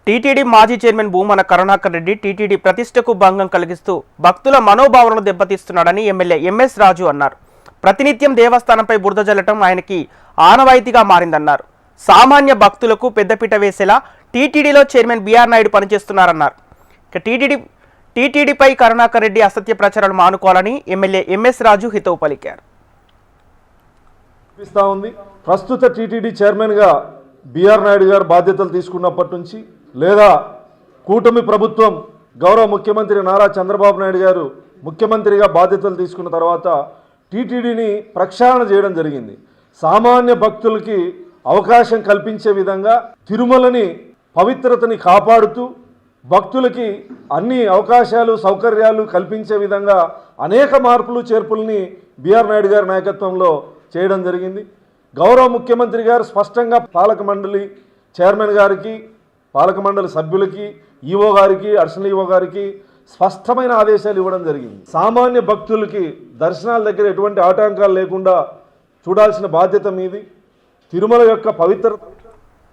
TTD మాజీ chairman Bhumana Karunakar Reddy TTD ప్రతిష్టకు భంగం కలిగిస్తూ భక్తుల మనోభావాలను దెబ్బతీస్తున్నాడని ఎమ్మెల్యే ఎంఎస్ రాజు అన్నారు. ప్రతినిత్యం దేవస్థానంపై బురద జల్లటం ఆయనకి ఆనవాయితీగా మారిందన్నారు. సామాన్య భక్తులకు పెద్దపీట వేసేలా టీటీడీలో చైర్మన్ బిఆర్ నాయుడు పనిచేస్తున్నారన్నారు. ఇక టీటీడీపై కరుణాకర్ రెడ్డి అసత్య ప్రచారాలు మానుకోవాలని ఎమ్మెల్యే ఎంఎస్ రాజు హితవు పలికారు. ప్రస్తుత టీటీడీ చైర్మన్గా బిఆర్ నాయుడు గారు బాధ్యతలు తీసుకున్నప్పటి నుంచి లేదా కూటమి ప్రభుత్వం గౌరవ ముఖ్యమంత్రి నారా చంద్రబాబు నాయుడు గారు ముఖ్యమంత్రిగా బాధ్యతలు తీసుకున్న తర్వాత టీటీడీని ప్రక్షాళన చేయడం జరిగింది. సామాన్య భక్తులకి అవకాశం కల్పించే విధంగా తిరుమలని పవిత్రతని కాపాడుతూ భక్తులకి అన్ని అవకాశాలు సౌకర్యాలు కల్పించే విధంగా అనేక మార్పులు చేర్పుల్ని బిఆర్ నాయుడు గారి నాయకత్వంలో చేయడం జరిగింది. గౌరవ ముఖ్యమంత్రి గారు స్పష్టంగా పాలక మండలి చైర్మన్ గారికి పాలక మండలి సభ్యులకి ఈఓ గారికి అడిషనల్ ఈఓ గారికి స్పష్టమైన ఆదేశాలు ఇవ్వడం జరిగింది. సామాన్య భక్తులకి దర్శనాల దగ్గర ఎటువంటి ఆటంకాలు లేకుండా చూడాల్సిన బాధ్యత మీది. తిరుమల యొక్క పవిత్రత